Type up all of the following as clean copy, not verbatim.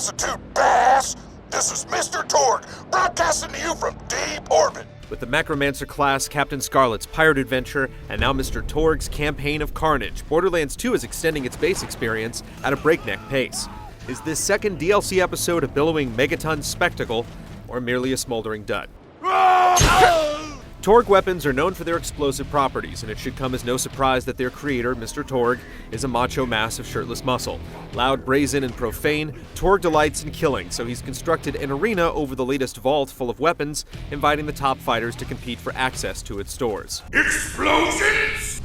altitude, bass! This is Mr. Torgue, broadcasting to you from deep orbit. With the Macromancer class, Captain Scarlet's pirate adventure, and now Mr. Torgue's Campaign of Carnage, Borderlands 2 is extending its base experience at a breakneck pace. Is this second DLC episode a billowing megaton spectacle, or merely a smoldering dud? Torgue weapons are known for their explosive properties, and it should come as no surprise that their creator, Mr. Torgue, is a macho mass of shirtless muscle. Loud, brazen, and profane, Torgue delights in killing, so he's constructed an arena over the latest vault full of weapons, inviting the top fighters to compete for access to its stores. Explosions!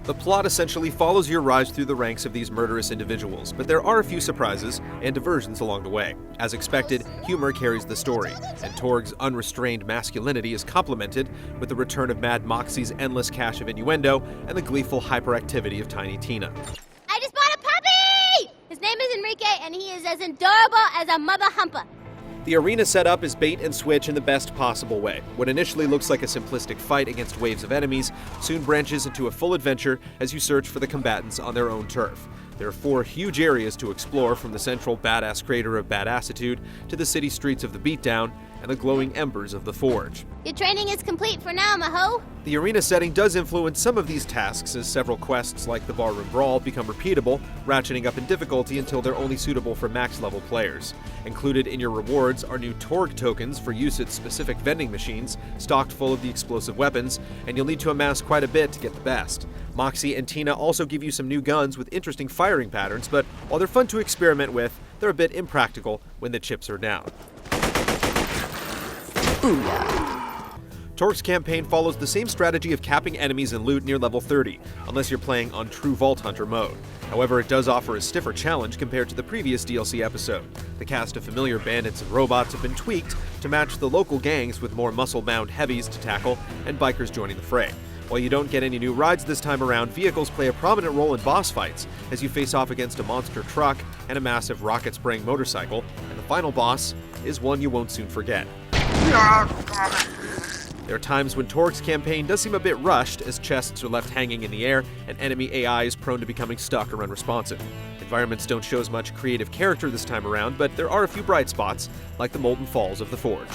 The plot essentially follows your rise through the ranks of these murderous individuals, but there are a few surprises and diversions along the way. As expected, humor carries the story, and Torgue's unrestrained masculinity is complemented with the return of Mad Moxie's endless cache of innuendo and the gleeful hyperactivity of Tiny Tina. I just bought a puppy! His name is Enrique, and he is as adorable as a mother humper. The arena setup is bait and switch in the best possible way. What initially looks like a simplistic fight against waves of enemies soon branches into a full adventure as you search for the combatants on their own turf. There are 4 huge areas to explore, from the central badass crater of Badassitude to the city streets of the Beatdown and the glowing embers of the Forge. Your training is complete for now, Maho. The arena setting does influence some of these tasks, as several quests like the Barroom Brawl become repeatable, ratcheting up in difficulty until they're only suitable for max-level players. Included in your rewards are new Torgue tokens for use at specific vending machines, stocked full of the explosive weapons, and you'll need to amass quite a bit to get the best. Moxie and Tina also give you some new guns with interesting firing patterns, but while they're fun to experiment with, they're a bit impractical when the chips are down. Torgue's campaign follows the same strategy of capping enemies and loot near level 30, unless you're playing on true Vault Hunter mode. However, it does offer a stiffer challenge compared to the previous DLC episode. The cast of familiar bandits and robots have been tweaked to match the local gangs, with more muscle-bound heavies to tackle and bikers joining the fray. While you don't get any new rides this time around, vehicles play a prominent role in boss fights as you face off against a monster truck and a massive rocket-spraying motorcycle, and the final boss is one you won't soon forget. There are times when Torgue's campaign does seem a bit rushed, as chests are left hanging in the air and enemy AI is prone to becoming stuck or unresponsive. Environments don't show as much creative character this time around, but there are a few bright spots, like the molten falls of the Forge.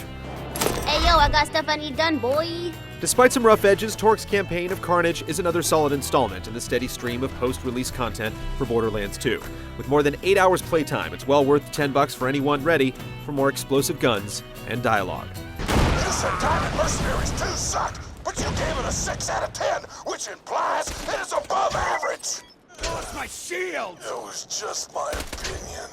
Hey yo, I got stuff I need done, boy. Despite some rough edges, Torgue's Campaign of Carnage is another solid installment in the steady stream of post-release content for Borderlands 2. With more than 8 hours playtime, it's well worth the $10 for anyone ready for more explosive guns and dialogue. You said Diamond Mercenaries 2 sucked, but you gave it a 6 out of 10, which implies it is above average. Lost my shield! It was just my opinion.